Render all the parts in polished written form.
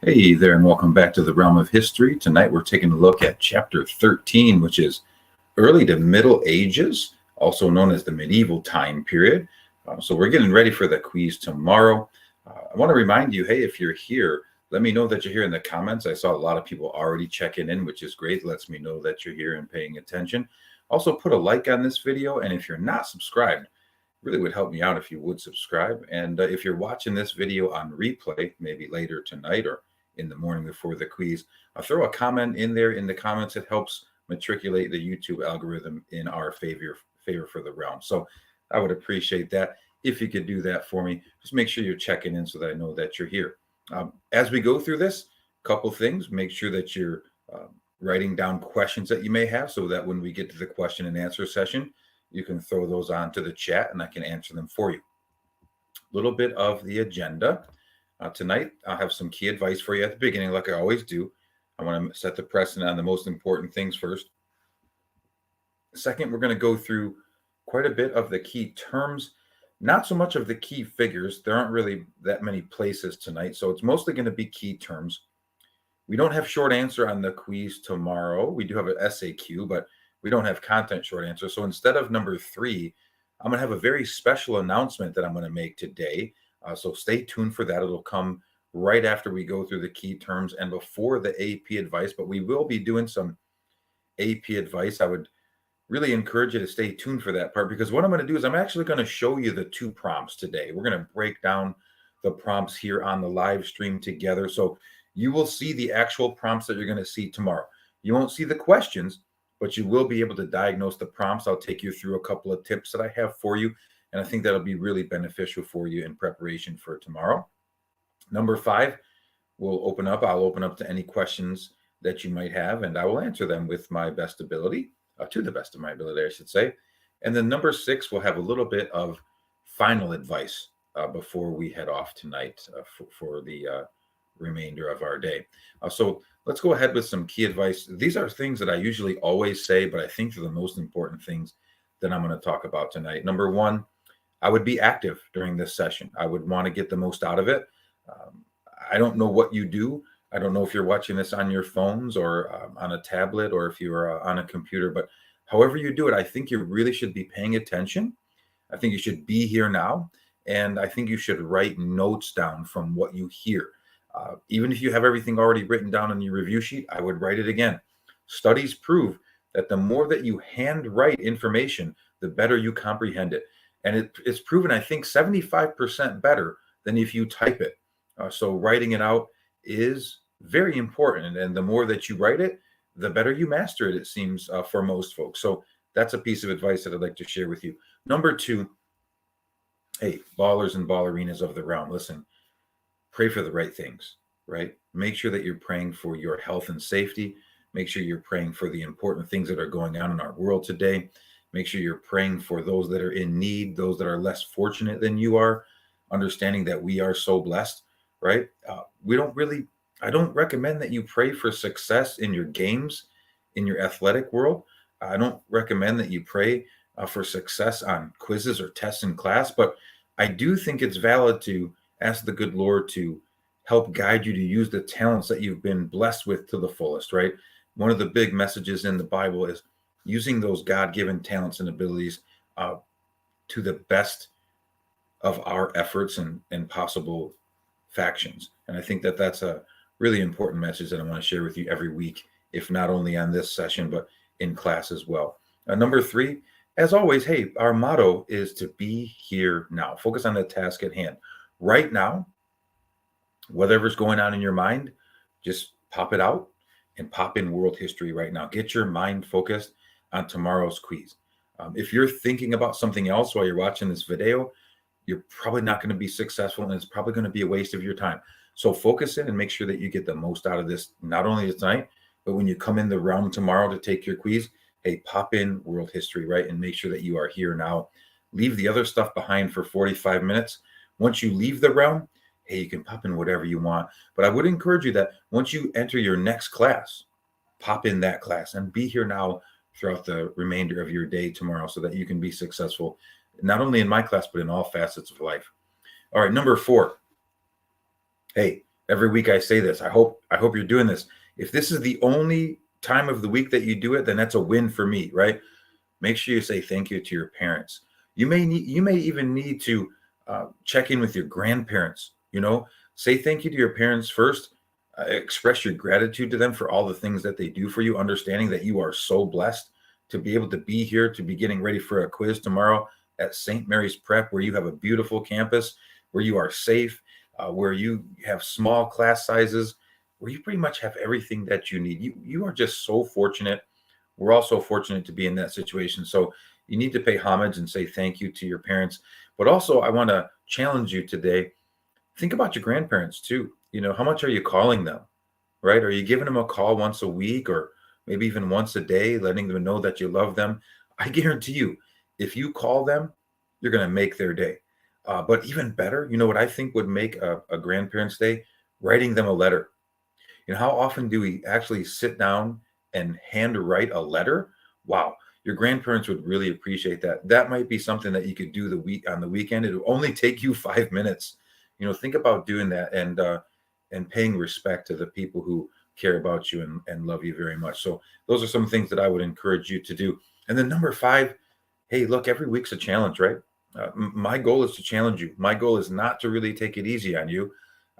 Hey there, and welcome back to the Realm of History. Tonight we're taking a look at Chapter 13, which is Early to Middle Ages, also known as the Medieval Time Period. So we're getting ready for the quiz tomorrow. I want to remind you, hey, if you're here, let me know that you're here in the comments. I saw a lot of people already checking in, which is great. Lets me know that you're here and paying attention. Also, put a like on this video, and if you're not subscribed, really would help me out if you would subscribe. And if you're watching this video on replay, maybe later tonight or in the morning before the quiz, I'll throw a comment in there in the comments. It helps matriculate the YouTube algorithm in our favor for the realm. So I would appreciate that if you could do that for me. Just make sure you're checking in so that I know that you're here. As we go through this, couple things, make sure that you're writing down questions that you may have so that when we get to the question and answer session, you can throw those onto the chat and I can answer them for you. A little bit of the agenda. Tonight, I'll have some key advice for you at the beginning, like I always do. I want to set the precedent on the most important things first. Second, we're going to go through quite a bit of the key terms, not so much of the key figures. There aren't really that many places tonight, so it's mostly going to be key terms. We don't have short answer on the quiz tomorrow. We do have an SAQ, but we don't have content short answer. So instead of number 3, I'm going to have a very special announcement that I'm going to make today. So stay tuned for that. It'll come right after we go through the key terms and before the AP advice, but we will be doing some AP advice. I would really encourage you to stay tuned for that part, because what I'm going to do is I'm actually going to show you the 2 prompts today. We're going to break down the prompts here on the live stream together. So you will see the actual prompts that you're going to see tomorrow. You won't see the questions, but you will be able to diagnose the prompts. I'll take you through a couple of tips that I have for you, and I think that'll be really beneficial for you in preparation for tomorrow. Number 5, I'll open up to any questions that you might have, and I will answer them with my best ability, to the best of my ability, I should say. And then number 6, we'll have a little bit of final advice before we head off tonight for the remainder of our day. So let's go ahead with some key advice. These are things that I usually always say, but I think they're the most important things that I'm going to talk about tonight. Number 1, I would be active during this session. I would want to get the most out of it. I don't know what you do. I don't know if you're watching this on your phones or on a tablet or if you're on a computer, but however you do it, I think you really should be paying attention. I think you should be here now. And I think you should write notes down from what you hear. Even if you have everything already written down on your review sheet, I would write it again. Studies prove that the more that you handwrite information, the better you comprehend it. And it's proven, I think, 75% better than if you type it. So writing it out is very important. And the more that you write it, the better you master it, it seems, for most folks. So that's a piece of advice that I'd like to share with you. Number 2, hey, ballers and ballerinas of the realm, listen, pray for the right things, right? Make sure that you're praying for your health and safety. Make sure you're praying for the important things that are going on in our world today. Make sure you're praying for those that are in need, those that are less fortunate than you are, understanding that we are so blessed, right? I don't recommend that you pray for success in your games, in your athletic world. I don't recommend that you pray for success on quizzes or tests in class, but I do think it's valid to ask the good Lord to help guide you to use the talents that you've been blessed with to the fullest, right? One of the big messages in the Bible is using those God-given talents and abilities to the best of our efforts and possible factions. And I think that that's a really important message that I want to share with you every week, if not only on this session, but in class as well. Number 3, as always, hey, our motto is to be here now. Focus on the task at hand. Right now, whatever's going on in your mind, just pop it out and pop in world history right now. Get your mind focused on tomorrow's quiz. If you're thinking about something else while you're watching this video, you're probably not going to be successful, and it's probably going to be a waste of your time. So focus in and make sure that you get the most out of this, not only tonight, but when you come in the realm tomorrow to take your quiz, hey, pop in world history, right? And make sure that you are here now. Leave the other stuff behind for 45 minutes. Once you leave the realm, hey, you can pop in whatever you want. But I would encourage you that once you enter your next class, pop in that class and be here now throughout the remainder of your day tomorrow so that you can be successful, not only in my class, but in all facets of life. All right, number 4. Hey, Every week I say this. I hope you're doing this. If this is the only time of the week that you do it, then that's a win for me, right? Make sure you say thank you to your parents. You may even need to check in with your grandparents. Say thank you to your parents first. Express your gratitude to them for all the things that they do for you, understanding that you are so blessed to be able to be here, to be getting ready for a quiz tomorrow at St. Mary's Prep, where you have a beautiful campus, where you are safe, where you have small class sizes, where you pretty much have everything that you need. You are just so fortunate. We're all so fortunate to be in that situation. So you need to pay homage and say thank you to your parents. But also, I want to challenge you today. Think about your grandparents too. How much are you calling them, right? Are you giving them a call once a week or maybe even once a day, letting them know that you love them? I guarantee you, if you call them, you're going to make their day. But even better, what I think would make a grandparent's day? Writing them a letter. How often do we actually sit down and handwrite a letter? Wow, your grandparents would really appreciate that. That might be something that you could do on the weekend. It will only take you 5 minutes. Think about doing that and paying respect to the people who care about you and love you very much. So those are some things that I would encourage you to do. And then number 5, hey, look, every week's a challenge, right? My goal is to challenge you. My goal is not to really take it easy on you.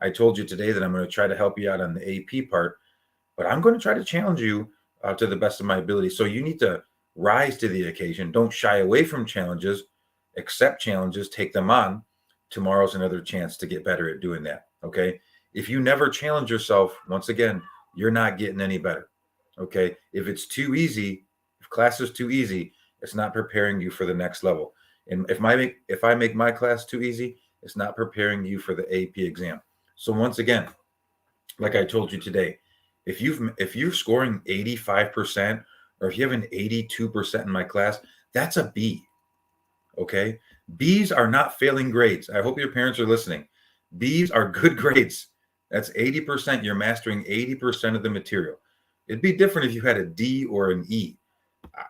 I told you today that I'm going to try to help you out on the AP part, but I'm going to try to challenge you to the best of my ability. So you need to rise to the occasion. Don't shy away from challenges. Accept challenges. Take them on. Tomorrow's another chance to get better at doing that. Okay. If you never challenge yourself, once again, you're not getting any better. Okay. If it's too easy, if class is too easy, it's not preparing you for the next level. And if I make my class too easy, it's not preparing you for the AP exam. So once again, like I told you today, if you're scoring 85% or if you have an 82% in my class, that's a B. Okay? B's are not failing grades. I hope your parents are listening. B's are good grades. That's 80%. You're mastering 80% of the material. It'd be different if you had a D or an E.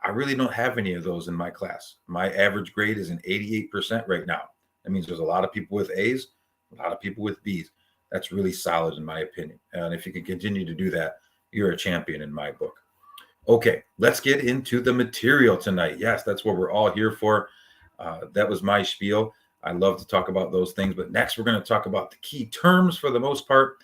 I really don't have any of those in my class. My average grade is an 88% right now. That means there's a lot of people with A's, a lot of people with B's. That's really solid in my opinion. And if you can continue to do that, you're a champion in my book. Okay, let's get into the material tonight. Yes, that's what we're all here for. That was my spiel. I love to talk about those things. But next, we're going to talk about the key terms for the most part.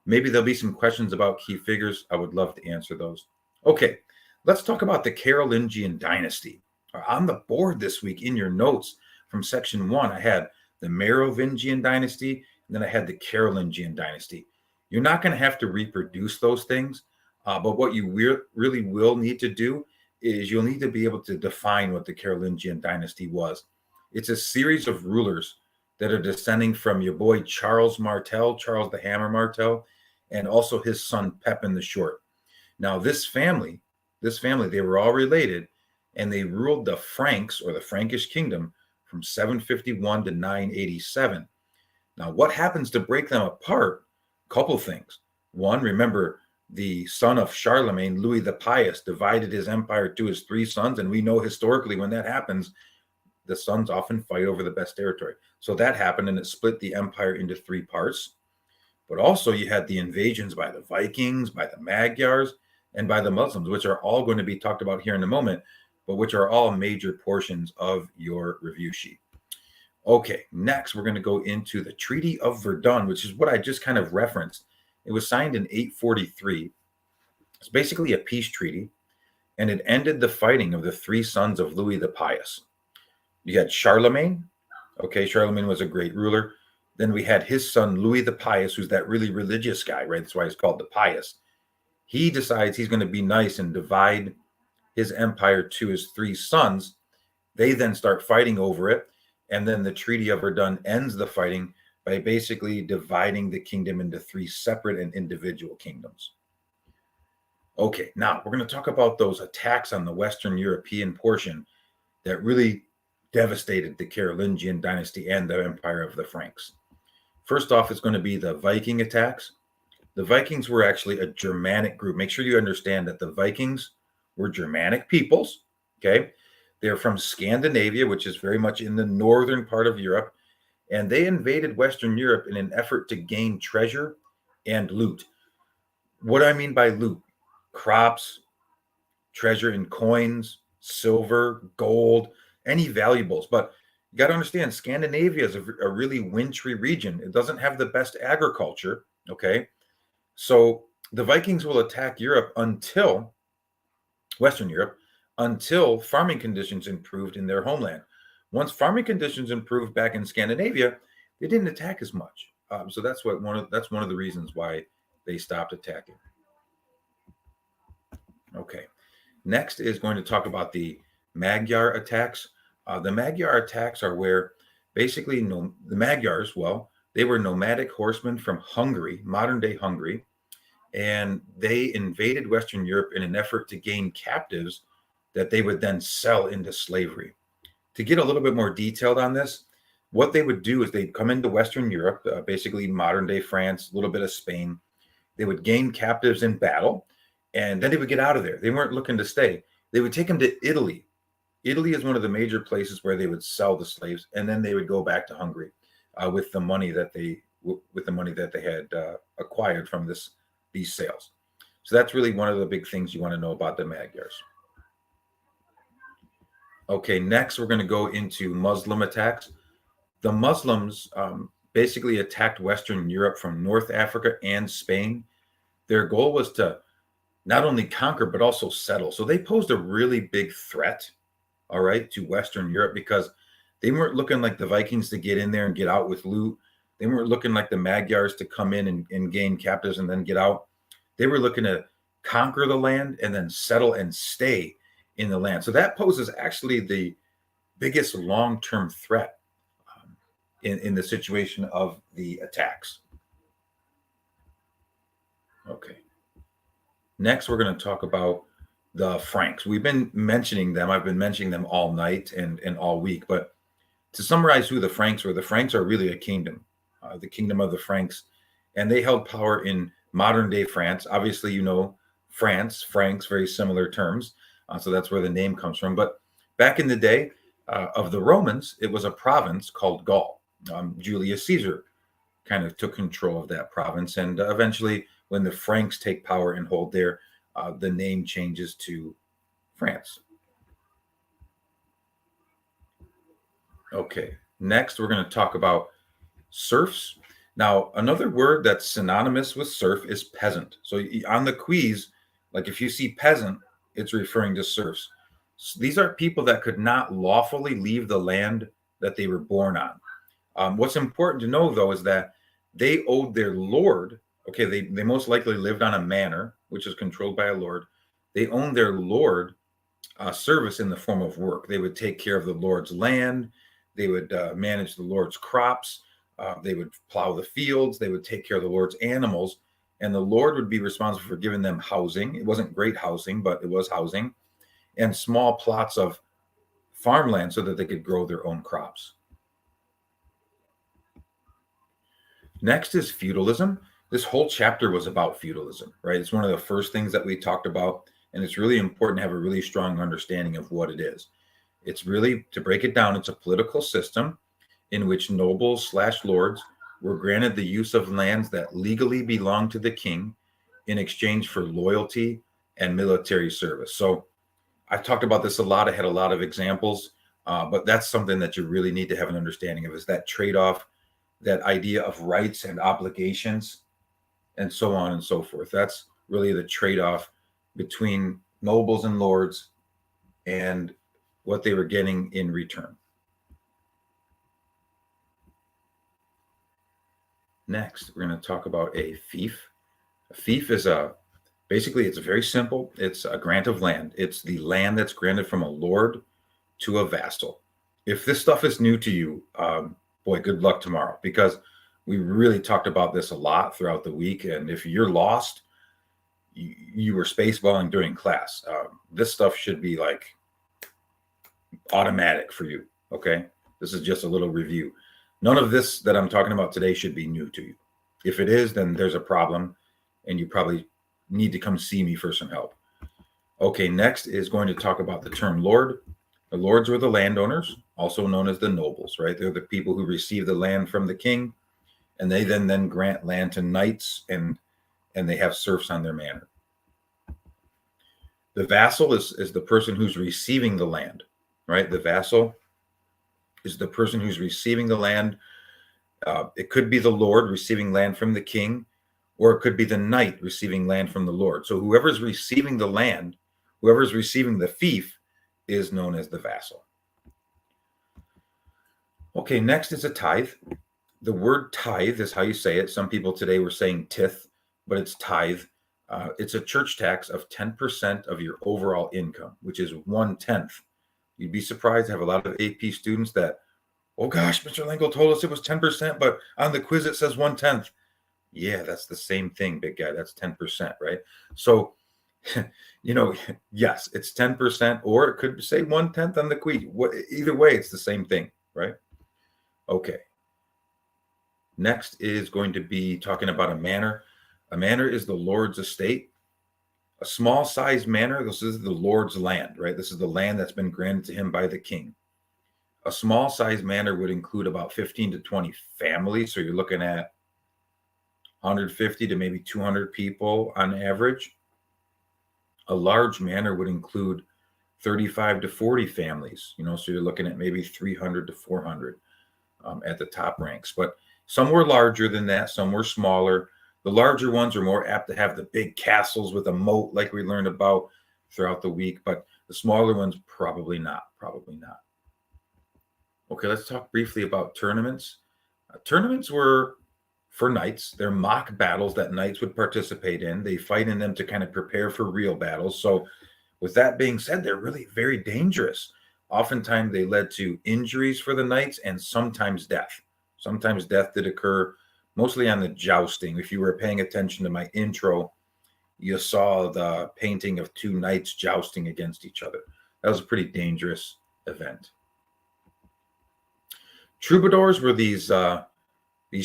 Maybe there'll be some questions about key figures. I would love to answer those. Okay, let's talk about the Carolingian dynasty. On the board this week in your notes from section 1, I had the Merovingian dynasty, and then I had the Carolingian dynasty. You're not going to have to reproduce those things, but what you really will need to do is you'll need to be able to define what the Carolingian dynasty was. It's a series of rulers that are descending from your boy Charles Martel, Charles the Hammer Martel, and also his son Pepin the Short. Now, this family, they were all related, and they ruled the Franks or the Frankish kingdom from 751 to 987. Now, what happens to break them apart? A couple things. One, remember, the son of Charlemagne, Louis the Pious, divided his empire to his 3 sons, and we know historically when that happens, the sons often fight over the best territory. So that happened, and it split the empire into 3 parts. But also you had the invasions by the Vikings, by the Magyars, and by the Muslims, which are all going to be talked about here in a moment, but which are all major portions of your review sheet. Okay, next we're going to go into the Treaty of Verdun, which is what I just kind of referenced. It was signed in 843. It's basically a peace treaty, and it ended the fighting of the 3 sons of Louis the Pious. You had Charlemagne. Okay, Charlemagne was a great ruler. Then we had his son, Louis the Pious, who's that really religious guy, right? That's why he's called the Pious. He decides he's going to be nice and divide his empire to his 3 sons. They then start fighting over it. And then the Treaty of Verdun ends the fighting by basically dividing the kingdom into 3 separate and individual kingdoms. Okay, now we're going to talk about those attacks on the Western European portion that really devastated the Carolingian dynasty and the empire of the Franks. First off, it's going to be the Viking attacks. The Vikings were actually a Germanic group. Make sure you understand that the Vikings were Germanic peoples. Okay. They're from Scandinavia, which is very much in the northern part of Europe. And they invaded Western Europe in an effort to gain treasure and loot. What do I mean by loot? Crops, treasure in coins, silver, gold, any valuables. But you got to understand, Scandinavia is a really wintry region. It doesn't have the best agriculture. Okay. So the Vikings will attack Western Europe, until farming conditions improved in their homeland. Once farming conditions improved back in Scandinavia, they didn't attack as much. So that's one of the reasons why they stopped attacking. Okay. Next is going to talk about the Magyar attacks. The Magyar attacks are where basically the Magyars, well, they were nomadic horsemen from Hungary, modern day Hungary, and they invaded Western Europe in an effort to gain captives that they would then sell into slavery. To get a little bit more detailed on this, what they would do is they'd come into Western Europe, basically modern day France, a little bit of Spain. They would gain captives in battle, and then they would get out of there. They weren't looking to stay. They would take them to Italy. Italy is one of the major places where they would sell the slaves, and then they would go back to Hungary with the money that they had acquired from these sales. So that's really one of the big things you want to know about the Magyars. Okay, next we're going to go into Muslim attacks. The Muslims basically attacked Western Europe from North Africa and Spain. Their goal was to not only conquer, but also settle. So they posed a really big threat, all right, to Western Europe, because they weren't looking like the Vikings to get in there and get out with loot. They weren't looking like the Magyars to come in and gain captives and then get out. They were looking to conquer the land and then settle and stay in the land. So that poses actually the biggest long-term threat in the situation of the attacks. Okay. Next, we're going to talk about the Franks. We've been mentioning them. I've been mentioning them all night and all week. But to summarize who the Franks were, the Franks are really a kingdom, the kingdom of the Franks. And they held power in modern day France. Obviously, you know, France, Franks, very similar terms. So that's where the name comes from. But back in the day of the Romans, it was a province called Gaul. Julius Caesar kind of took control of that province. And eventually, when the Franks take power and hold there, the name changes to France. Okay, next we're going to talk about serfs. Now, another word that's synonymous with serf is peasant. So on the quiz, like if you see peasant, it's referring to serfs. So these are people that could not lawfully leave the land that they were born on. What's important to know, though, is that they owed their lord. Okay, they most likely lived on a manor, which is controlled by a lord. They owned their lord service in the form of work. They would take care of the lord's land. They would manage the lord's crops. They would plow the fields. They would take care of the lord's animals. And the lord would be responsible for giving them housing. It wasn't great housing, but it was housing. And small plots of farmland so that they could grow their own crops. Next is feudalism. This whole chapter was about feudalism, right? It's one of the first things that we talked about, and it's really important to have a really strong understanding of what it is. It's really, to break it down, it's a political system in which nobles/lords were granted the use of lands that legally belonged to the king in exchange for loyalty and military service. So I've talked about this a lot. I had a lot of examples, but that's something that you really need to have an understanding of, is that trade-off, that idea of rights and obligations, and so on and so forth. That's really the trade-off between nobles and lords and what they were getting in return. Next, we're going to talk about a fief. A fief is basically, it's very simple. It's a grant of land. It's the land that's granted from a lord to a vassal. If this stuff is new to you, boy, good luck tomorrow, because we really talked about this a lot throughout the week. And if you're lost, you were spaceballing during class. This stuff should be like automatic for you. Okay. This is just a little review. None of this that I'm talking about today should be new to you. If it is, then there's a problem and you probably need to come see me for some help. Okay. Next is going to talk about the term lord. The lords were the landowners, also known as the nobles, right? They're the people who receive the land from the king and they then grant land to knights, and they have serfs on their manor. The vassal is the person who's receiving the land, right? The vassal is the person who's receiving the land. It could be the lord receiving land from the king, or it could be the knight receiving land from the lord. So whoever's receiving the land, whoever's receiving the fief, is known as the vassal. Okay, next is a tithe. The word tithe is how you say it. Some people today were saying tithe, but it's tithe. It's a church tax of 10% of your overall income, which is 1/10. You'd be surprised to have a lot of AP students that, oh gosh, Mr. Lingle told us it was 10%, but on the quiz it says 1/10. Yeah, that's the same thing, big guy. That's 10%, right? So, yes, it's 10%, or it could say 1/10 on the quiz. Either way, it's the same thing, right? Okay. Next is going to be talking about a manor. A manor is the Lord's estate. A small sized manor, this is the Lord's land, right? This is the land that's been granted to him by the king. A small sized manor would include about 15 to 20 families. So you're looking at 150 to maybe 200 people on average. A large manor would include 35 to 40 families, so you're looking at maybe 300 to 400 at the top ranks. But some were larger than that, some were smaller. The larger ones are more apt to have the big castles with a moat like we learned about throughout the week, but the smaller ones, probably not. Okay, let's talk briefly about tournaments. Tournaments were for knights. They're mock battles that knights would participate in. They fight in them to kind of prepare for real battles. So with that being said, they're really very dangerous. Oftentimes they led to injuries for the knights and sometimes death. Sometimes death did occur mostly on the jousting. If you were paying attention to my intro, you saw the painting of two knights jousting against each other. That was a pretty dangerous event. Troubadours were these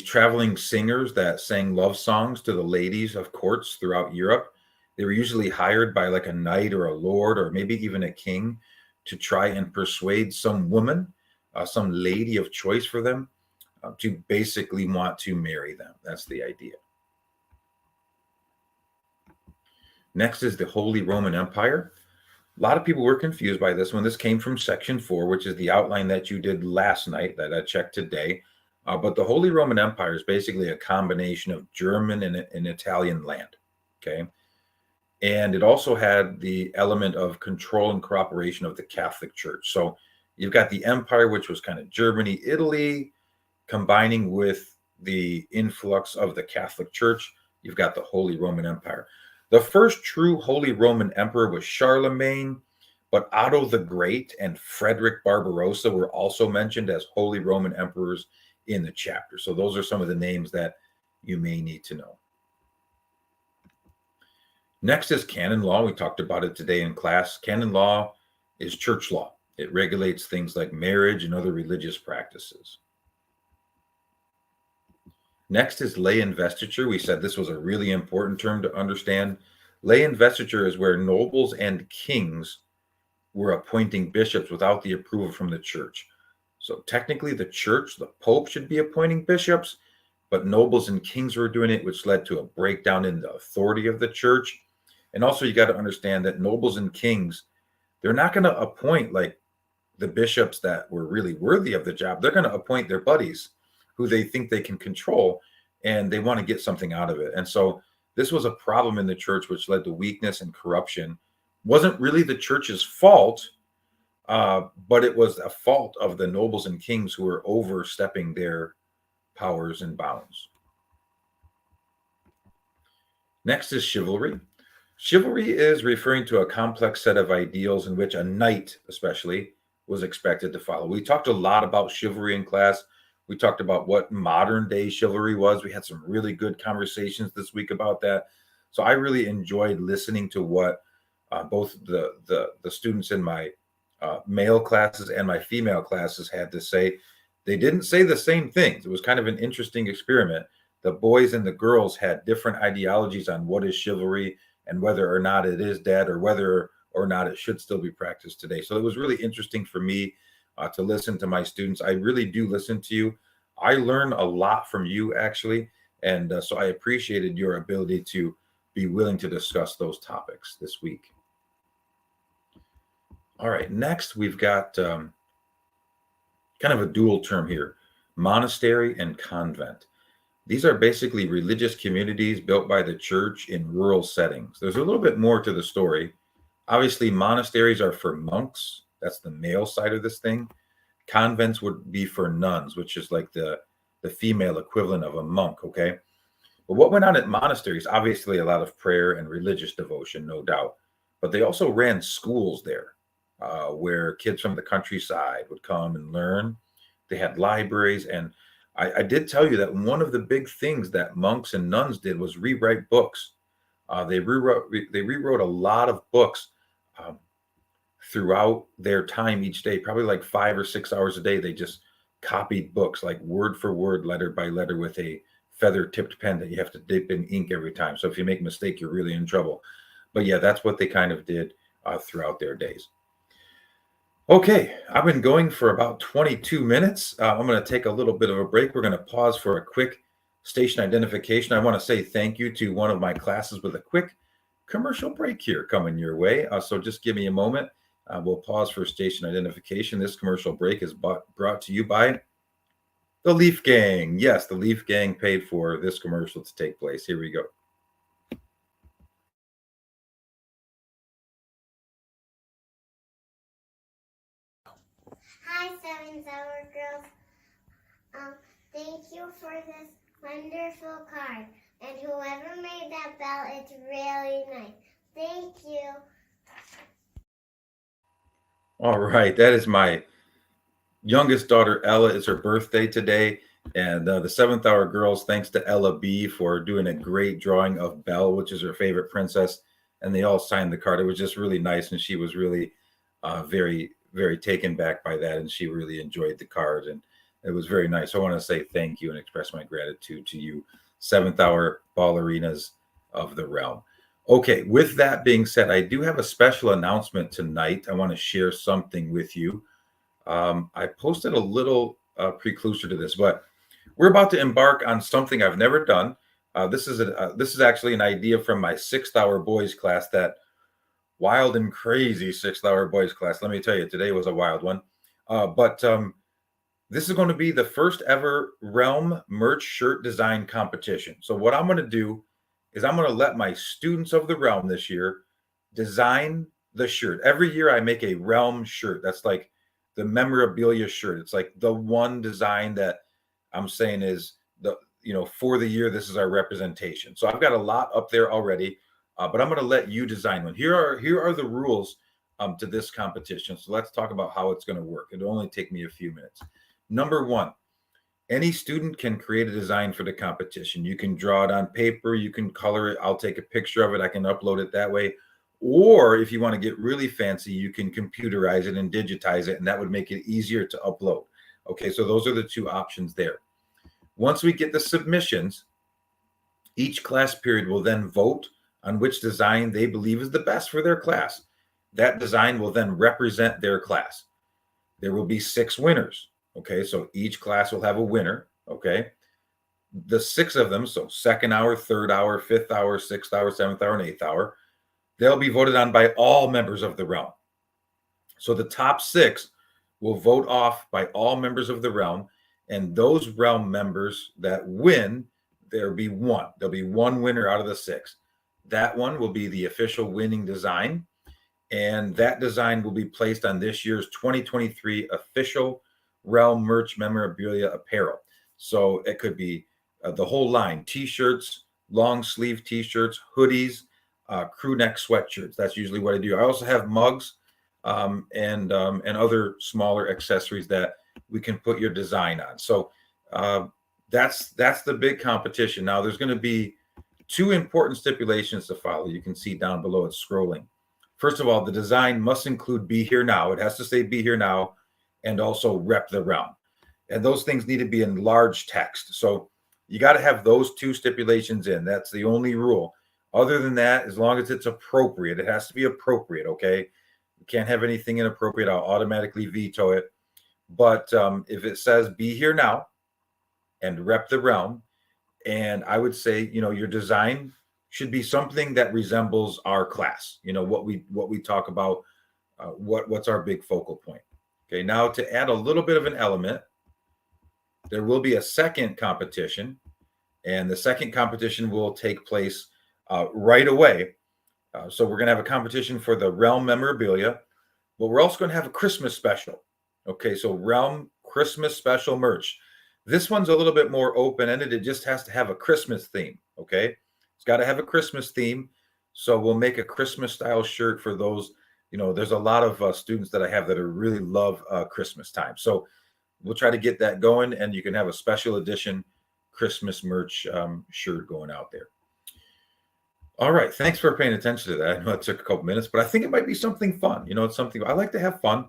traveling singers that sang love songs to the ladies of courts throughout Europe. They were usually hired by like a knight or a lord or maybe even a king to try and persuade some woman, some lady of choice for them, to basically want to marry them. That's the idea. Next is the Holy Roman Empire. A lot of people were confused by this one. This came from section 4, which is the outline that you did last night that I checked today. But the Holy Roman Empire is basically a combination of German and Italian land. Okay. And it also had the element of control and cooperation of the Catholic Church. So you've got the empire, which was kind of Germany, Italy, combining with the influx of the Catholic Church. You've got the Holy Roman Empire. The first true Holy Roman Emperor was Charlemagne, but Otto the Great and Frederick Barbarossa were also mentioned as Holy Roman Emperors in the chapter. So those are some of the names that you may need to know. Next is canon law. We talked about it today in class. Canon law is church law. It regulates things like marriage and other religious practices. Next is lay investiture. We said this was a really important term to understand. Lay investiture is where nobles and kings were appointing bishops without the approval from the church. So technically the church, the Pope, should be appointing bishops, but nobles and kings were doing it, which led to a breakdown in the authority of the church. And also you got to understand that nobles and kings, they're not going to appoint like the bishops that were really worthy of the job. They're going to appoint their buddies who they think they can control, and they want to get something out of it. And so this was a problem in the church, which led to weakness and corruption. Wasn't really the church's fault, but it was a fault of the nobles and kings who were overstepping their powers and bounds. Next is chivalry. Chivalry is referring to a complex set of ideals in which a knight, especially, was expected to follow. We talked a lot about chivalry in class. We talked about what modern day chivalry was. We had some really good conversations this week about that. So I really enjoyed listening to what both the students in my male classes and my female classes had to say. They didn't say the same things. It was kind of an interesting experiment. The boys and the girls had different ideologies on what is chivalry and whether or not it is dead or whether or not it should still be practiced today. So it was really interesting for me to listen to my students. I really do listen to you. I learn a lot from you, actually. And so I appreciated your ability to be willing to discuss those topics this week. All right, next we've got kind of a dual term here, monastery and convent. These are basically religious communities built by the church in rural settings. There's a little bit more to the story. Obviously, monasteries are for monks. That's the male side of this thing. Convents would be for nuns, which is like the female equivalent of a monk, okay? But what went on at monasteries? Obviously, a lot of prayer and religious devotion, no doubt. But they also ran schools there where kids from the countryside would come and learn. They had libraries. And I did tell you that one of the big things that monks and nuns did was rewrite books. They rewrote a lot of books um, throughout their time each day, probably like 5 or 6 hours a day. They just copied books like word for word, letter by letter, with a feather tipped pen that you have to dip in ink every time. So if you make a mistake, you're really in trouble. But yeah, that's what they kind of did throughout their days. Okay, I've been going for about 22 minutes. I'm going to take a little bit of a break. We're going to pause for a quick station identification. I want to say thank you to one of my classes with a quick commercial break here coming your way. So just give me a moment. We'll pause for station identification. This commercial break is brought to you by the Leaf Gang. Yes, the Leaf Gang paid for this commercial to take place. Here we go. Hi, 7-Hour Girls. Thank you for this wonderful card. And whoever made that bell, it's really nice. Thank you. All right, that is my youngest daughter, Ella. It's her birthday today. And the 7th Hour Girls, thanks to Ella B for doing a great drawing of Belle, which is her favorite princess. And they all signed the card. It was just really nice. And she was really very, very taken back by that. And she really enjoyed the card. And it was very nice. I want to say thank you and express my gratitude to you, 7th Hour ballerinas of the realm. Okay, with that being said, I do have a special announcement tonight. I want to share something with you. I posted a little preclusion to this, but we're about to embark on something I've never done. This is actually an idea from my 6th Hour boys class, that wild and crazy 6th Hour boys class. Let me tell you, today was a wild one. But this is going to be the first ever Realm merch shirt design competition. So what I'm going to do is I'm going to let my students of the Realm this year design the shirt. Every year I make a Realm shirt. That's like the memorabilia shirt. It's like the one design that I'm saying is for the year, this is our representation. So I've got a lot up there already, but I'm going to let you design one. Here are the rules to this competition. So let's talk about how it's going to work. It'll only take me a few minutes. Number one, any student can create a design for the competition. You can draw it on paper, you can color it. I'll take a picture of it. I can upload it that way. Or if you want to get really fancy, you can computerize it and digitize it, and that would make it easier to upload. Okay, so those are the two options there. Once we get the submissions, each class period will then vote on which design they believe is the best for their class. That design will then represent their class. There will be 6 winners. Okay, so each class will have a winner. Okay, the 6 of them, so 2nd hour, 3rd hour, 5th hour, 6th hour, 7th hour, and 8th hour, they'll be voted on by all members of the realm. So the top 6 will vote off by all members of the realm, and those realm members that win, there'll be one winner out of the 6. That one will be the official winning design, and that design will be placed on this year's 2023 official Realm merch memorabilia apparel. So it could be the whole line: t-shirts, long sleeve t-shirts, hoodies, crew neck sweatshirts. That's usually what I do. I also have mugs and other smaller accessories that we can put your design on. So that's the big competition. Now there's going to be 2 important stipulations to follow. You can see down below, it's scrolling. First of all, the design must include "Be Here Now." It has to say "Be Here Now," and also "Rep the Realm." And those things need to be in large text. So you got to have those 2 stipulations in. That's the only rule. Other than that, as long as it's appropriate, it has to be appropriate. Okay. You can't have anything inappropriate. I'll automatically veto it. But if it says "Be Here Now," and rep the realm. And I would say, your design should be something that resembles our class. What we talk about, what's our big focal point. Okay, now to add a little bit of an element, there will be a second competition, and the second competition will take place right away. So we're going to have a competition for the realm memorabilia, but we're also going to have a Christmas special. Okay, so realm Christmas special merch. This one's a little bit more open-ended. It just has to have a Christmas theme. Okay, it's got to have a Christmas theme. So we'll make a Christmas style shirt for those. There's a lot of students that I have that really love Christmas time. So we'll try to get that going, and you can have a special edition Christmas merch shirt going out there. All right. Thanks for paying attention to that. I know it took a couple minutes, but I think it might be something fun. It's something I like to have fun.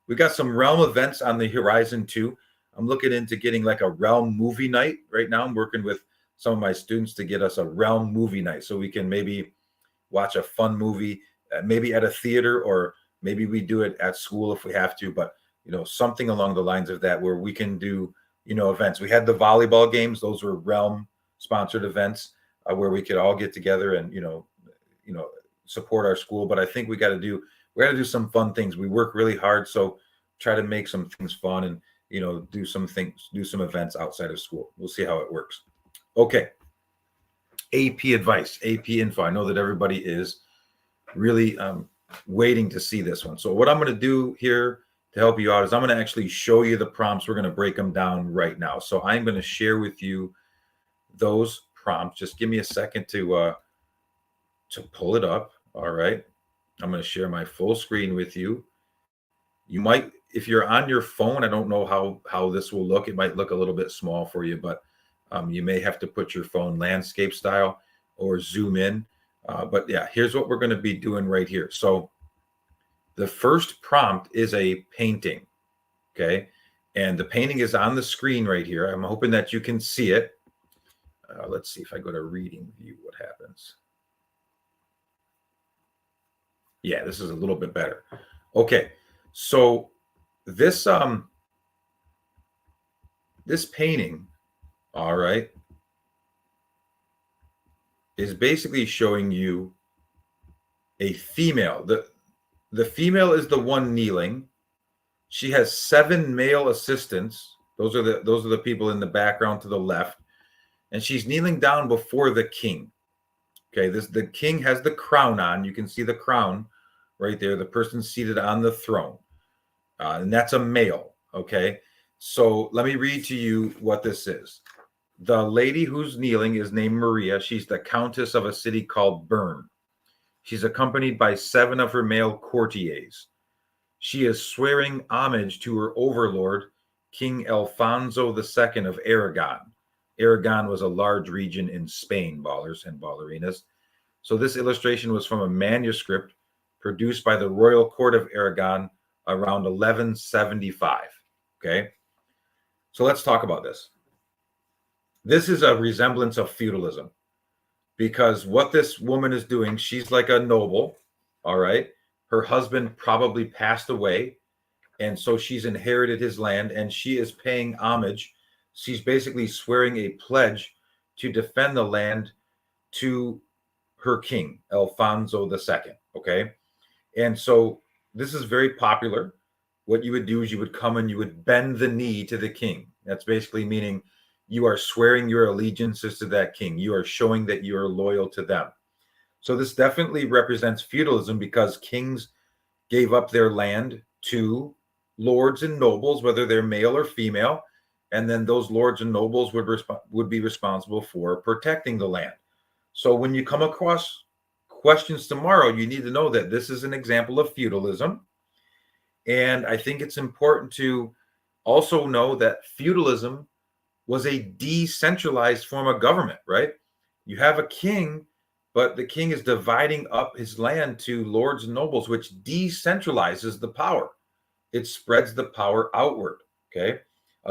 We got some realm events on the horizon too. I'm looking into getting like a realm movie night right now. I'm working with some of my students to get us a realm movie night so we can maybe watch a fun movie, maybe at a theater, or maybe we do it at school if we have to, but something along the lines of that where we can do, events. We had the volleyball games. Those were realm sponsored events. Where we could all get together and support our school. But I think we got to do some fun things. We work really hard, so try to make some things fun and do some events outside of school. We'll see how it works. Okay. AP advice, AP info. I know that everybody is really waiting to see this one. So what I'm going to do here to help you out is I'm going to actually show you the prompts. We're going to break them down right now. So I'm going to share with you those prompts. Just give me a second to pull it up. All right. I'm going to share my full screen with you. You might, if you're on your phone, I don't know how this will look. It might look a little bit small for you, but you may have to put your phone landscape style or zoom in. But yeah, here's what we're going to be doing right here. So the first prompt is a painting. Okay. And the painting is on the screen right here. I'm hoping that you can see it. Let's see if I go to reading view, what happens. Yeah, this is a little bit better. Okay, so this this painting, all right, is basically showing you a female. The female is the one kneeling. She has 7 male assistants. Those are the people in the background to the left. And she's kneeling down before the king. Okay, the king has the crown on. You can see the crown right there. The person seated on the throne. And that's a male. Okay, so let me read to you what this is. The lady who's kneeling is named Maria. She's the countess of a city called Bern. She's accompanied by 7 of her male courtiers. She is swearing homage to her overlord, King Alfonso II of Aragon. Aragon was a large region in Spain, ballers and ballerinas. So this illustration was from a manuscript produced by the Royal Court of Aragon around 1175. Okay, so let's talk about this. This is a resemblance of feudalism because what this woman is doing, she's like a noble, all right? Her husband probably passed away, and so she's inherited his land, and she is paying homage. She's basically swearing a pledge to defend the land to her king, Alfonso II. Okay. And so this is very popular. What you would do is you would come and you would bend the knee to the king. That's basically meaning you are swearing your allegiances to that king. You are showing that you are loyal to them. So this definitely represents feudalism because kings gave up their land to lords and nobles, whether they're male or female. And then those lords and nobles would be responsible for protecting the land. So when you come across questions tomorrow, you need to know that this is an example of feudalism. And I think it's important to also know that feudalism was a decentralized form of government, right? You have a king, but the king is dividing up his land to lords and nobles, which decentralizes the power. It spreads the power outward, okay?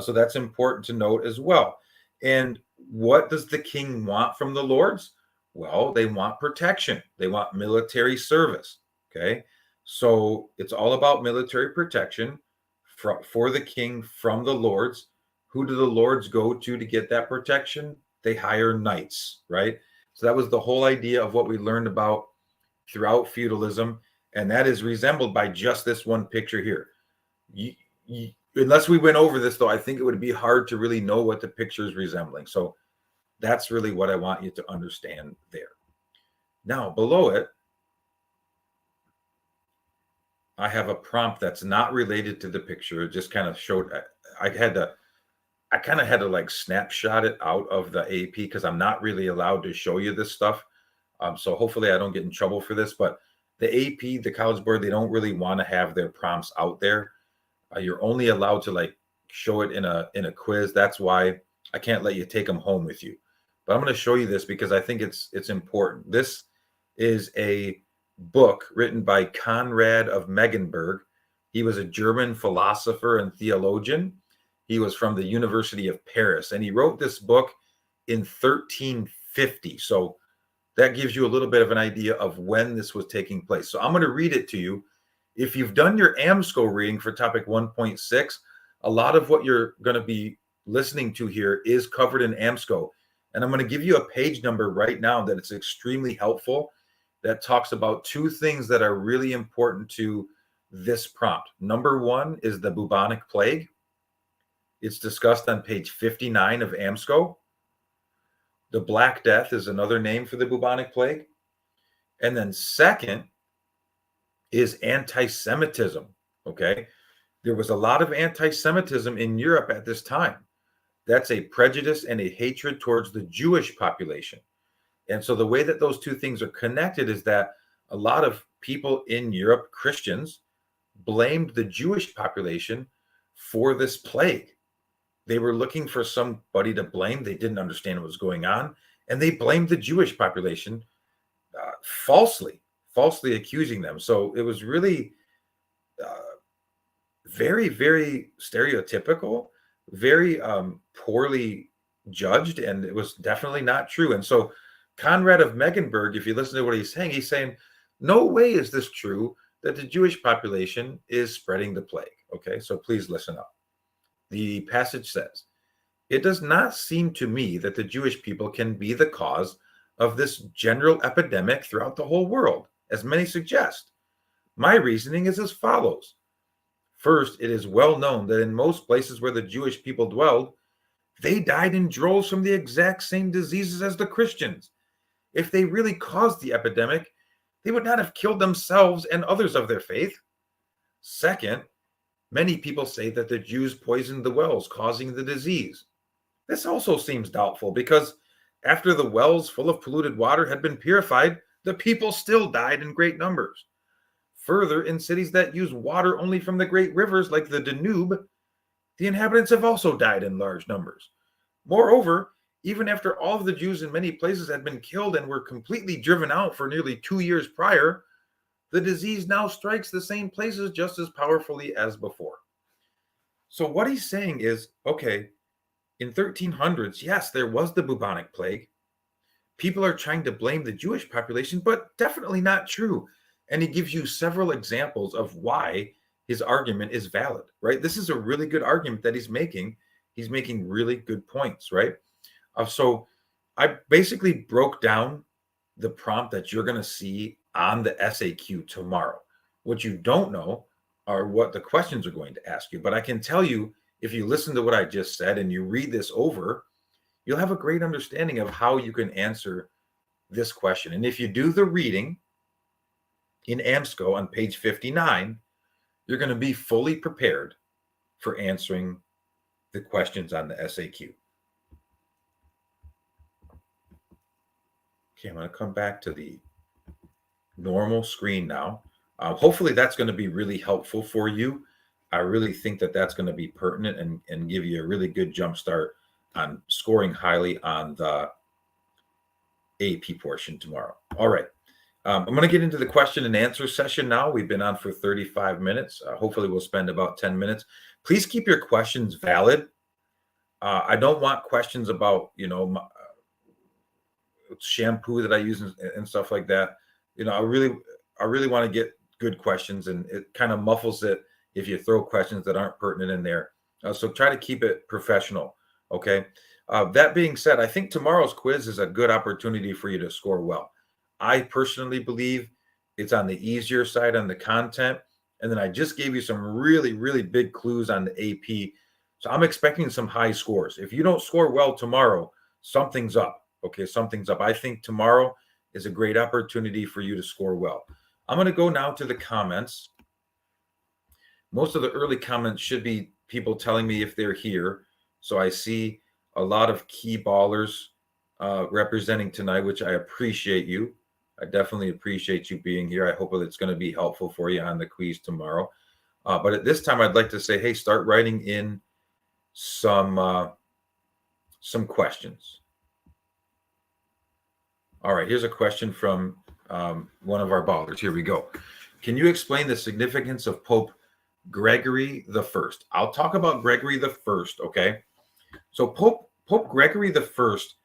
So that's important to note as well. And what does the king want from the lords? Well, they want protection. They want military service, okay? So it's all about military protection for the king from the lords. Who do the lords go to get that protection? They hire knights, right? So that was the whole idea of what we learned about throughout feudalism, and that is resembled by just this one picture here. Unless we went over this, though, I think it would be hard to really know what the picture is resembling. So that's really what I want you to understand there. Now, below it, I have a prompt that's not related to the picture. It just kind of showed, I kind of had to like snapshot it out of the AP because I'm not really allowed to show you this stuff. So hopefully I don't get in trouble for this, but the AP, the College Board, they don't really want to have their prompts out there. You're only allowed to like show it in a quiz. That's why I can't let you take them home with you. But I'm going to show you this because I think it's important. This is a book written by Conrad of Mecklenburg. He was a German philosopher and theologian. He was from the University of Paris, and he wrote this book in 1350. So that gives you a little bit of an idea of when this was taking place. So I'm going to read it to you. If you've done your AMSCO reading for topic 1.6, a lot of what you're going to be listening to here is covered in AMSCO. And I'm going to give you a page number right now that it's extremely helpful, that talks about two things that are really important to this prompt. Number one is the bubonic plague. It's discussed on page 59 of AMSCO. The Black Death is another name for the bubonic plague. And then second is anti-Semitism, okay? There was a lot of anti-Semitism in Europe at this time. That's a prejudice and a hatred towards the Jewish population. And so the way that those two things are connected is that a lot of people in Europe, Christians, blamed the Jewish population for this plague. They were looking for somebody to blame. They didn't understand what was going on. And they blamed the Jewish population falsely accusing them. So it was really very, very stereotypical, very poorly judged, and it was definitely not true. And so Conrad of Mecklenburg, if you listen to what he's saying, no way is this true that the Jewish population is spreading the plague. Okay, so please listen up. The passage says, "It does not seem to me that the Jewish people can be the cause of this general epidemic throughout the whole world, as many suggest. My reasoning is as follows. First, it is well known that in most places where the Jewish people dwelled, they died in droves from the exact same diseases as the Christians. If they really caused the epidemic, they would not have killed themselves and others of their faith. Second, many people say that the Jews poisoned the wells, causing the disease. This also seems doubtful because after the wells full of polluted water had been purified, the people still died in great numbers. Further, in cities that use water only from the great rivers like the Danube, the inhabitants have also died in large numbers. Moreover, even after all of the Jews in many places had been killed and were completely driven out for nearly 2 years prior, the disease now strikes the same places just as powerfully as before." So what he's saying is, okay, in 1300s, yes, there was the bubonic plague. People are trying to blame the Jewish population, but definitely not true. And he gives you several examples of why his argument is valid, right? This is a really good argument that he's making. He's making really good points, right? So I basically broke down the prompt that you're going to see on the SAQ tomorrow. What you don't know are what the questions are going to ask you. But I can tell you, if you listen to what I just said and you read this over, you'll have a great understanding of how you can answer this question. And if you do the reading in AMSCO on page 59, you're going to be fully prepared for answering the questions on the SAQ. Okay, I'm going to come back to the normal screen now. Hopefully that's going to be really helpful for you. I really think that that's going to be pertinent and give you a really good jump start on scoring highly on the AP portion tomorrow. All right. I'm going to get into the question and answer session now. We've been on for 35 minutes. Hopefully we'll spend about 10 minutes. Please keep your questions valid. I don't want questions about, shampoo that I use and stuff like that. I really want to get good questions, and it kind of muffles it if you throw questions that aren't pertinent in there. So try to keep it professional. Okay. That being said, I think tomorrow's quiz is a good opportunity for you to score well. I personally believe it's on the easier side on the content. And then I just gave you some really, really big clues on the AP. So I'm expecting some high scores. If you don't score well tomorrow, something's up. Okay. Something's up. I think tomorrow is a great opportunity for you to score well. I'm going to go now to the comments. Most of the early comments should be people telling me if they're here. So I see a lot of key ballers representing tonight, which I appreciate you. I definitely appreciate you being here. I hope it's going to be helpful for you on the quiz tomorrow. But at this time, I'd like to say, hey, start writing in some questions. All right, here's a question from one of our ballers. Here we go. Can you explain the significance of Pope Gregory the First? I'll talk about Gregory the First, okay? So Pope Gregory the First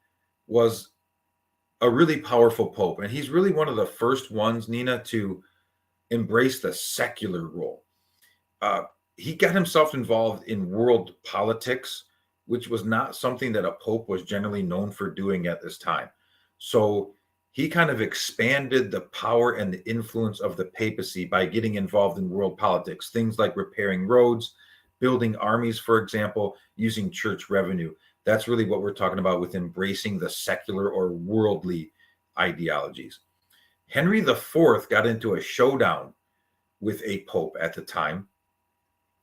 was a really powerful pope, and he's really one of the first ones, Nina, to embrace the secular role. He got himself involved in world politics, which was not something that a pope was generally known for doing at this time. So he kind of expanded the power and the influence of the papacy by getting involved in world politics, things like repairing roads, building armies, for example, using church revenue. That's really what we're talking about with embracing the secular or worldly ideologies. Henry IV got into a showdown with a pope at the time.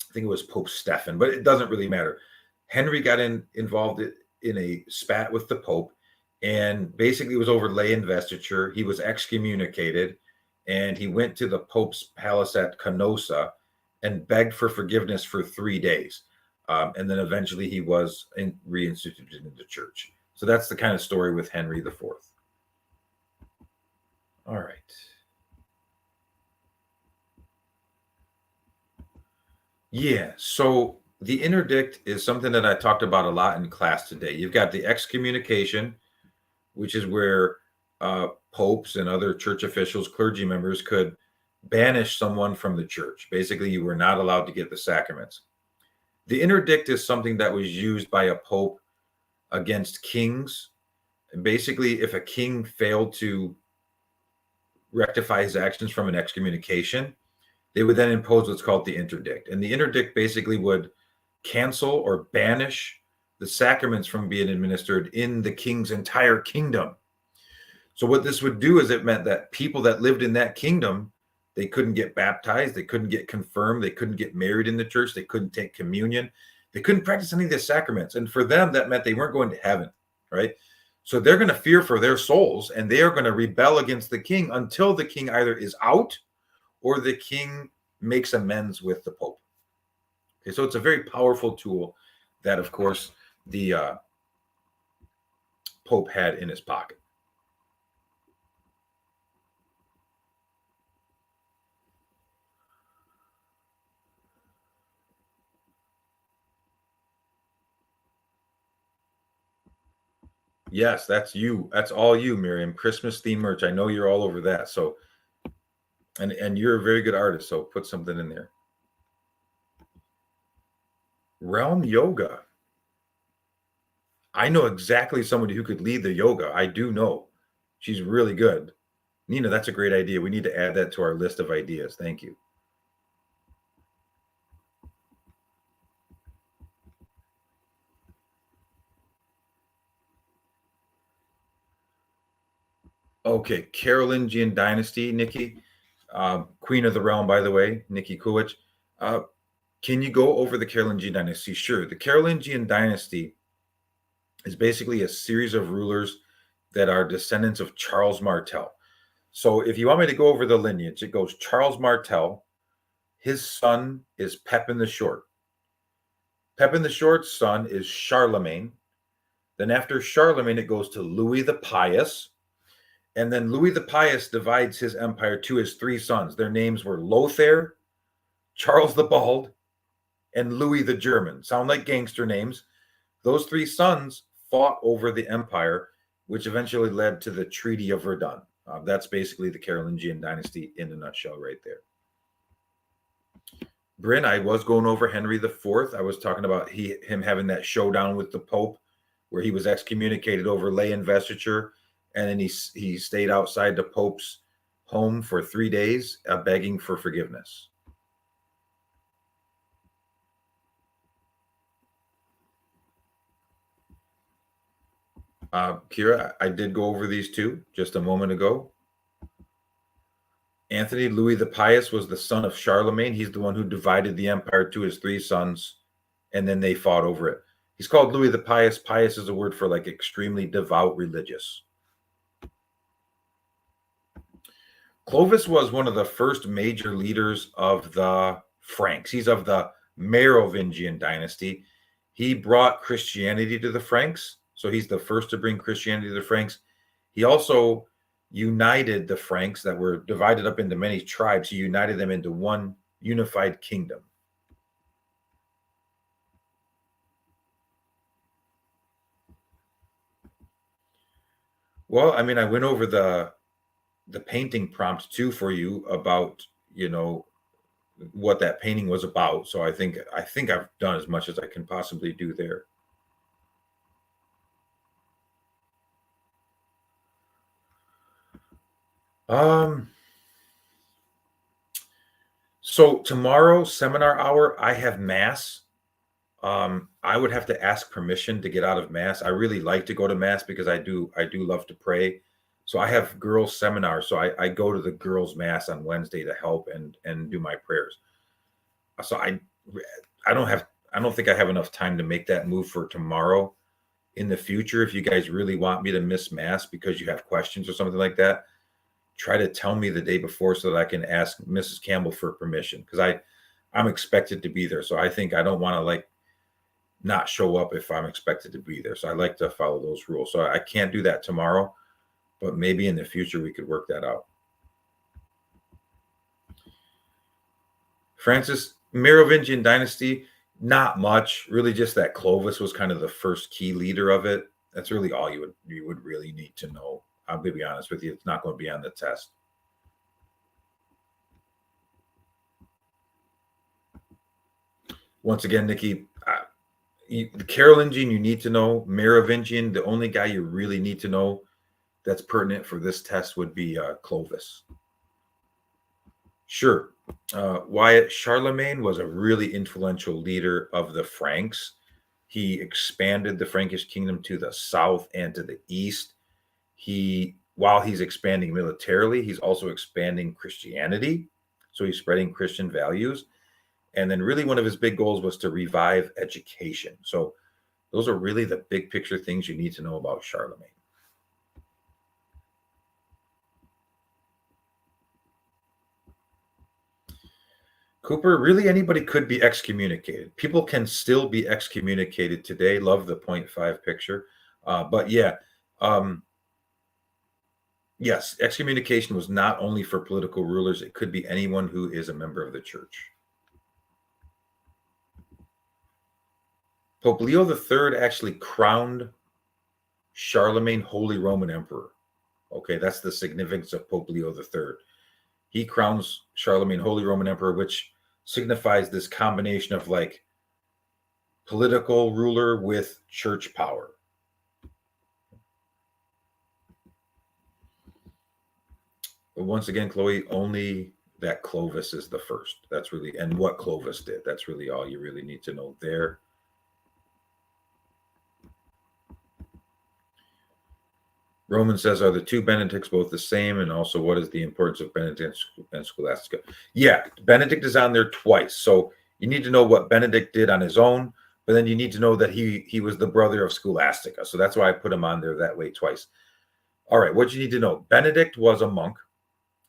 I think it was Pope Stephen, but it doesn't really matter. Henry got involved in a spat with the Pope, and basically it was over lay investiture. He was excommunicated, and he went to the Pope's palace at Canossa and begged for forgiveness for 3 days. And then eventually he was reinstituted in the church. So that's the kind of story with Henry IV. All right. Yeah, so the interdict is something that I talked about a lot in class today. You've got the excommunication, which is where popes and other church officials, clergy members could banish someone from the church. Basically, you were not allowed to get the sacraments. The interdict is something that was used by a pope against kings. And basically, if a king failed to rectify his actions from an excommunication, they would then impose what's called the interdict. And the interdict basically would cancel or banish the sacraments from being administered in the king's entire kingdom. So what this would do is it meant that people that lived in that kingdom, they couldn't get baptized, they couldn't get confirmed, they couldn't get married in the church, they couldn't take communion, they couldn't practice any of the sacraments. And for them, that meant they weren't going to heaven, right? So they're going to fear for their souls, and they are going to rebel against the king until the king either is out or the king makes amends with the pope. Okay, so it's a very powerful tool that, of course, the pope had in his pocket. Yes, that's you. That's all you, Miriam. Christmas theme merch. I know you're all over that. So, and you're a very good artist. So put something in there. Realm Yoga. I know exactly somebody who could lead the yoga. I do know. She's really good. Nina, that's a great idea. We need to add that to our list of ideas. Thank you. Okay, Carolingian dynasty, Nikki, Queen of the Realm, by the way, Nikki Kulich. Can you go over the Carolingian dynasty? Sure. The Carolingian dynasty is basically a series of rulers that are descendants of Charles Martel. So if you want me to go over the lineage, it goes Charles Martel. His son is Pepin the Short. Pepin the Short's son is Charlemagne. Then after Charlemagne, it goes to Louis the Pious. And then Louis the Pious divides his empire to his 3 sons. Their names were Lothair, Charles the Bald, and Louis the German. Sound like gangster names. Those 3 sons fought over the empire, which eventually led to the Treaty of Verdun. That's basically the Carolingian dynasty in a nutshell right there. Bryn, I was going over Henry IV. I was talking about him having that showdown with the Pope where he was excommunicated over lay investiture, and then he stayed outside the Pope's home for 3 days, begging for forgiveness. Kira, I did go over these two just a moment ago. Anthony, Louis the Pious was the son of Charlemagne. He's the one who divided the empire to his 3 sons, and then they fought over it. He's called Louis the Pious. Pious is a word for like extremely devout religious. Clovis was one of the first major leaders of the Franks. He's of the Merovingian dynasty. He brought Christianity to the Franks, so he's the first to bring Christianity to the Franks. He also united the Franks that were divided up into many tribes. He united them into one unified kingdom. Well, I mean, I went over the painting prompt too for you about, what that painting was about. So I think I've done as much as I can possibly do there. So tomorrow, seminar hour, I have mass. I would have to ask permission to get out of mass. I really like to go to mass because I do love to pray. So I have girls seminars. So I go to the girls mass on Wednesday to help and do my prayers. So I don't think I have enough time to make that move for tomorrow. In the future, if you guys really want me to miss mass because you have questions or something like that, try to tell me the day before so that I can ask Mrs. Campbell for permission, because I'm expected to be there. So I think I don't want to like not show up if I'm expected to be there. So I like to follow those rules. So I can't do that tomorrow, but maybe in the future we could work that out. Francis, Merovingian dynasty, not much, really, just that Clovis was kind of the first key leader of it. That's really all you would really need to know. I'll be honest with you, it's not going to be on the test. Once again, Nikki, the Carolingian you need to know. Merovingian, the only guy you really need to know that's pertinent for this test would be Clovis. Sure. Wyatt, Charlemagne was a really influential leader of the Franks. He expanded the Frankish kingdom to the south and to the east. While he's expanding militarily, he's also expanding Christianity. So he's spreading Christian values. And then really one of his big goals was to revive education. So those are really the big picture things you need to know about Charlemagne. Cooper, really anybody could be excommunicated. People can still be excommunicated today. Love the 0.5 picture. But yeah, yes, excommunication was not only for political rulers. It could be anyone who is a member of the church. Pope Leo III actually crowned Charlemagne Holy Roman Emperor. Okay, that's the significance of Pope Leo III. He crowns Charlemagne Holy Roman Emperor, which signifies this combination of like political ruler with church power. But once again, Chloe, only that Clovis is the first. That's really, and what Clovis did. That's really all you really need to know there. Roman says, are the two Benedicts both the same? And also, what is the importance of Benedict and Scholastica? Yeah, Benedict is on there twice. So you need to know what Benedict did on his own, but then you need to know that he was the brother of Scholastica. So that's why I put him on there that way twice. All right, what you need to know. Benedict was a monk,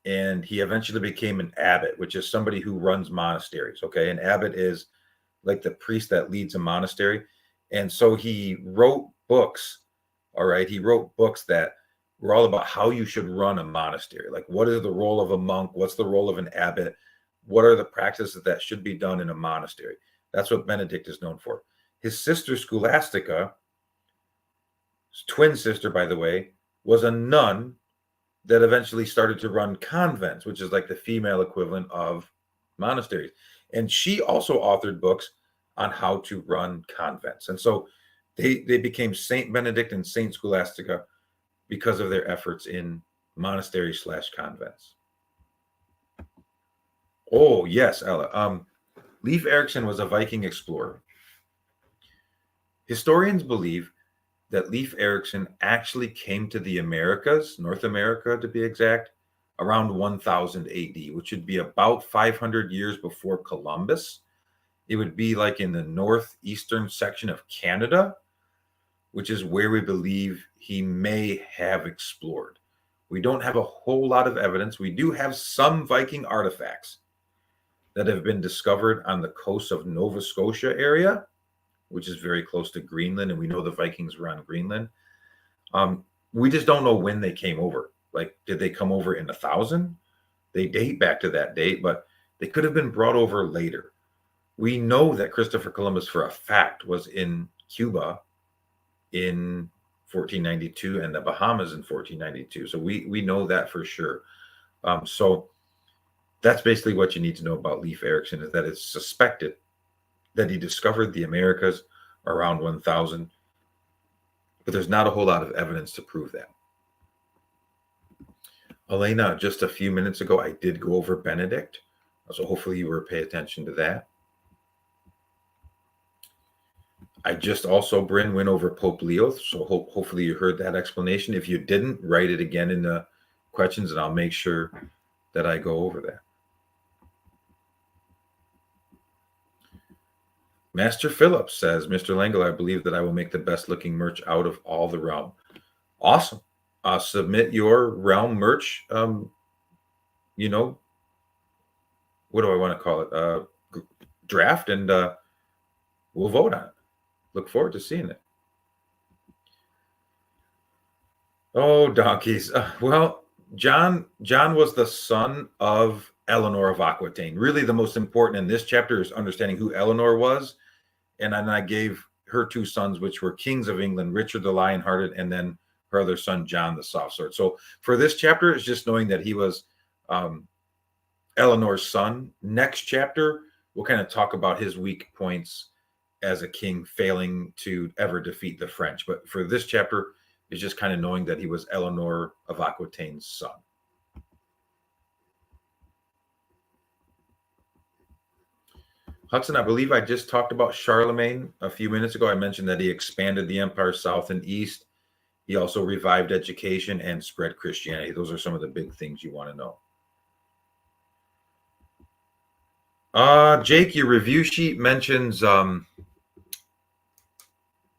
and he eventually became an abbot, which is somebody who runs monasteries. Okay, an abbot is like the priest that leads a monastery. And so he wrote books. All right. He wrote books that were all about how you should run a monastery. Like, what is the role of a monk? What's the role of an abbot? What are the practices that should be done in a monastery? That's what Benedict is known for. His sister Scholastica, his twin sister, by the way, was a nun that eventually started to run convents, which is like the female equivalent of monasteries. And she also authored books on how to run convents. And so they became Saint Benedict and Saint Scholastica because of their efforts in monastery/convents. Oh, yes, Ella. Leif Erikson was a Viking explorer. Historians believe that Leif Erikson actually came to the Americas, North America to be exact, around 1000 AD, which would be about 500 years before Columbus. It would be like in the northeastern section of Canada, which is where we believe he may have explored. We don't have a whole lot of evidence. We do have some Viking artifacts that have been discovered on the coast of Nova Scotia area, which is very close to Greenland, and we know the Vikings were on Greenland. We just don't know when they came over. Like, did they come over in 1000? They date back to that date, but they could have been brought over later. We know that Christopher Columbus, for a fact, was in Cuba in 1492 and the Bahamas in 1492. So we know that for sure. So that's basically what you need to know about Leif Erikson, is that it's suspected that he discovered the Americas around 1000, but there's not a whole lot of evidence to prove that. Elena, just a few minutes ago, I did go over Benedict, so hopefully you were paying attention to that. I just also, Bryn, went over Pope Leo, so hopefully you heard that explanation. If you didn't, write it again in the questions, and I'll make sure that I go over that. Master Phillips says, Mr. Langle, I believe that I will make the best looking merch out of all the realm. Awesome. Submit your realm merch. You know, what do I want to call it? Draft, and we'll vote on it. Look forward to seeing it. Oh, donkeys. Well, John was the son of Eleanor of Aquitaine. Really, the most important in this chapter is understanding who Eleanor was. And then I gave her two sons, which were kings of England, Richard the Lion-Hearted, and then her other son, John the Soft Sword. So for this chapter, it's just knowing that he was Eleanor's son. Next chapter, we'll kind of talk about his weak points as a king, failing to ever defeat the French. But for this chapter, it's just kind of knowing that he was Eleanor of Aquitaine's son. Hudson, I believe I just talked about Charlemagne a few minutes ago. I mentioned that he expanded the empire south and east. He also revived education and spread Christianity. Those are some of the big things you want to know. Jake, your review sheet mentions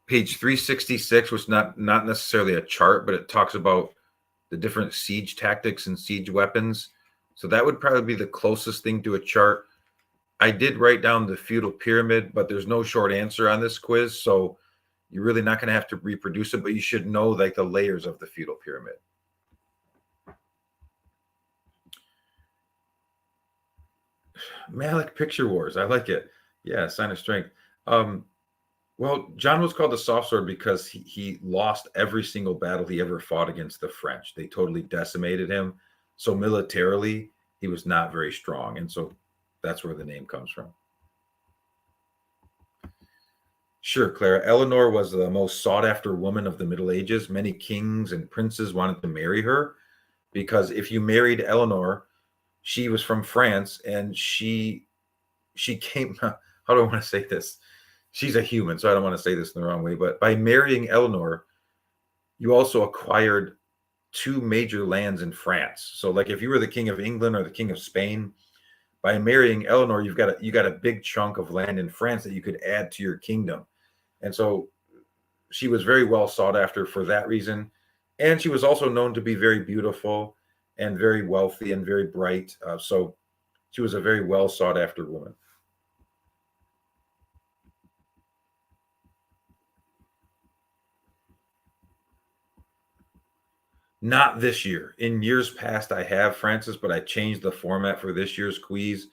page 366, which is not necessarily a chart, but it talks about the different siege tactics and siege weapons. So that would probably be the closest thing to a chart. I did write down the feudal pyramid, but there's no short answer on this quiz, so you're really not going to have to reproduce it, but you should know like the layers of the feudal pyramid. Malik Picture Wars, I like it. Yeah, sign of strength. Well, John was called the soft sword because he lost every single battle he ever fought against the French. They totally decimated him. So militarily, he was not very strong, and so that's where the name comes from. Sure, Clara. Eleanor was the most sought-after woman of the Middle Ages. Many kings and princes wanted to marry her because if you married Eleanor, she was from France, and she came. How do I want to say this? She's a human, so I don't want to say this in the wrong way. But by marrying Eleanor, you also acquired two major lands in France. So, like if you were the king of England or the king of Spain, by marrying Eleanor, you got a big chunk of land in France that you could add to your kingdom. And so she was very well sought after for that reason. And she was also known to be very beautiful and very wealthy and very bright. So she was a very well sought after woman. Not this year. In years past, I have, Francis, but I changed the format for this year's quiz.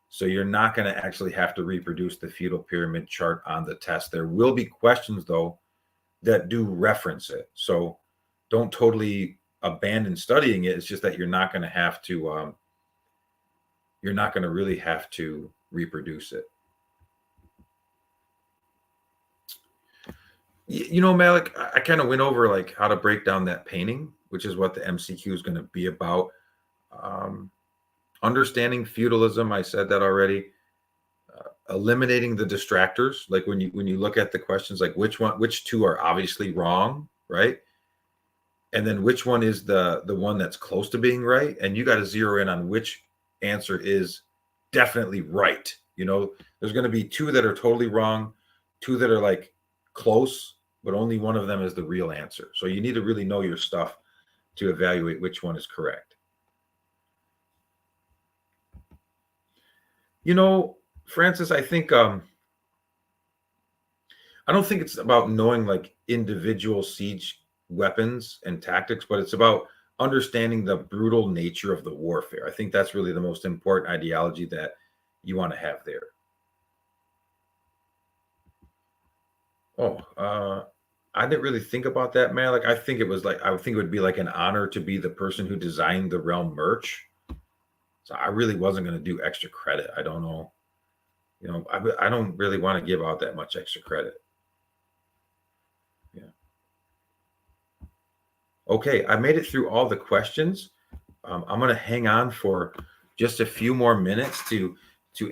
So you're not going to actually have to reproduce the feudal pyramid chart on the test. There will be questions, though, that do reference it. So don't totally abandon studying it. It's just that you're not going to have to, you're not going to really have to reproduce it. You know, Malik, I kind of went over like how to break down that painting, which is what the MCQ is going to be about. Understanding feudalism, I said that already. Eliminating the distractors, like when you look at the questions, like which two are obviously wrong, right? And then which one is the one that's close to being right, and you got to zero in on which answer is definitely right. You know, there's going to be two that are totally wrong, two that are like close, but only one of them is the real answer. So you need to really know your stuff to evaluate which one is correct. You know, Francis, I think I don't think it's about knowing like individual siege weapons and tactics, but it's about understanding the brutal nature of the warfare. I think that's really the most important ideology that you want to have there. I didn't really think about that, man. Like I think it would be like an honor to be the person who designed the realm merch. So I really wasn't going to do extra credit. I don't know. You know, I don't really want to give out that much extra credit. Yeah. Okay, I made it through all the questions. I'm going to hang on for just a few more minutes to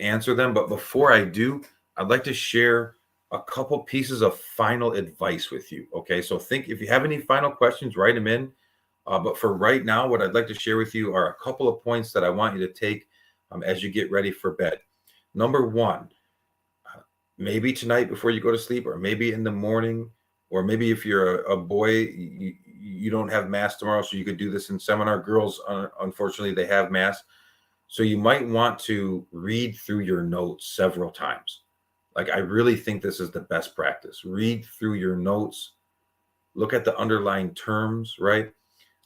answer them. But before I do, I'd like to share a couple pieces of final advice with you. Okay, so if you have any final questions, write them in. But for right now, what I'd like to share with you are a couple of points that I want you to take as you get ready for bed. Number one, maybe tonight before you go to sleep, or maybe in the morning, or maybe if you're a boy, you don't have mass tomorrow, so you could do this in seminar. Girls, unfortunately, they have mass. So you might want to read through your notes several times. Like, I really think this is the best practice. Read through your notes, look at the underlying terms, right?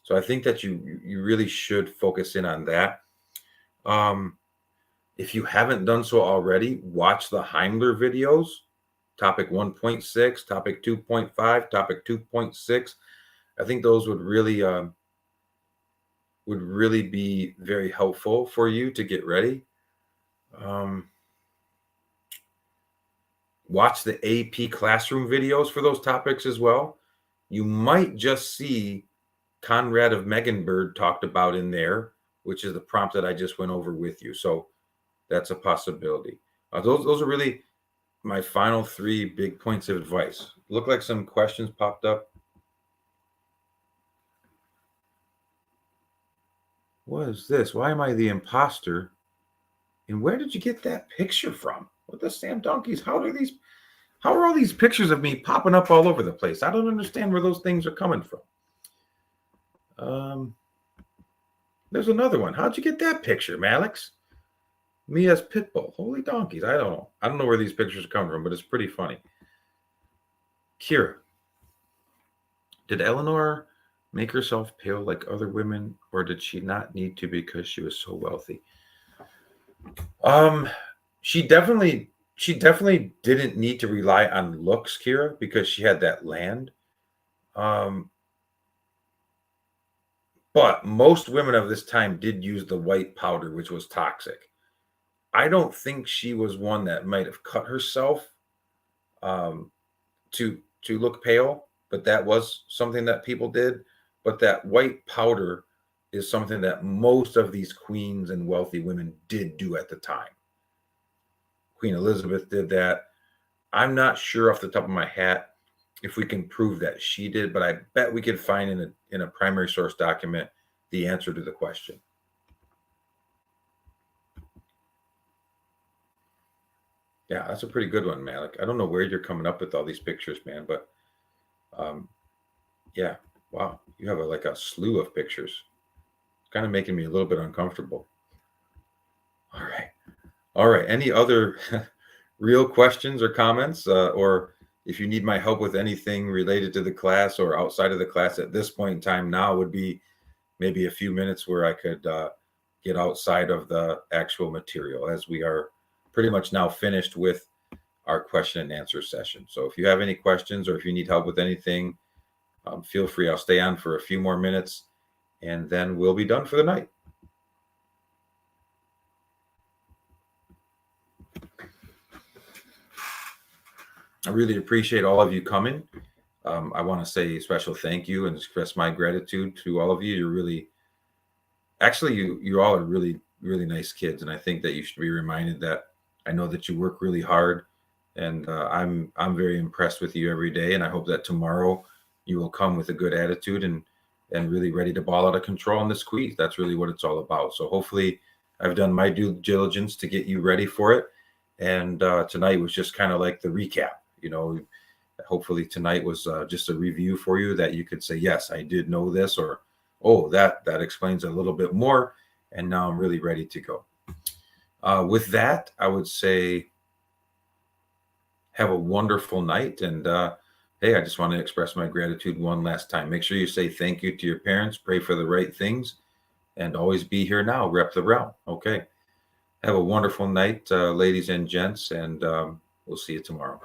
So I think that you really should focus in on that. If you haven't done so already, watch the Heimler videos, topic 1.6, topic 2.5, topic 2.6. I think those would really be very helpful for you to get ready. Watch the AP classroom videos for those topics as well. You might just see Conrad of Megenberg talked about in there, which is the prompt that I just went over with you. So that's a possibility. Those are really my final three big points of advice. Look like some questions popped up. What is this? Why am I the imposter? And where did you get that picture from? What the Sam donkeys? How are all these pictures of me popping up all over the place? I don't understand where those things are coming from. There's another one. How'd you get that picture, Malix? Me as Pitbull. Holy donkeys. I don't know. I don't know where these pictures come from, but it's pretty funny. Kira. Did Eleanor make herself pale like other women, or did she not need to because she was so wealthy? She definitely didn't need to rely on looks, Kira, because she had that land. But most women of this time did use the white powder, which was toxic. I don't think she was one that might have cut herself to look pale, but that was something that people did. But that white powder is something that most of these queens and wealthy women did do at the time. Queen Elizabeth did that. I'm not sure off the top of my hat if we can prove that she did, but I bet we could find in a primary source document the answer to the question. Yeah, that's a pretty good one, Malik. I don't know where you're coming up with all these pictures, man, but yeah, wow, you have like a slew of pictures. It's kind of making me a little bit uncomfortable. All right. Any other real questions or comments, or if you need my help with anything related to the class or outside of the class at this point in time, now would be maybe a few minutes where I could get outside of the actual material, as we are pretty much now finished with our question and answer session. So if you have any questions or if you need help with anything, feel free. I'll stay on for a few more minutes and then we'll be done for the night. I really appreciate all of you coming. I want to say a special thank you and express my gratitude to all of you. You're really, actually, you all are really, really nice kids, and I think that you should be reminded that I know that you work really hard, and I'm very impressed with you every day, and I hope that tomorrow you will come with a good attitude and really ready to ball out of control in this quiz. That's really what it's all about. So hopefully, I've done my due diligence to get you ready for it, and tonight was just kind of like the recap. Hopefully tonight was just a review for you that you could say, yes, I did know this, or oh, that explains a little bit more, and now I'm really ready to go. With that, I would say have a wonderful night, and hey, I just want to express my gratitude one last time. Make sure you say thank you to your parents, pray for the right things, and always be here now. Rep the realm. Okay. Have a wonderful night, ladies and gents, and we'll see you tomorrow.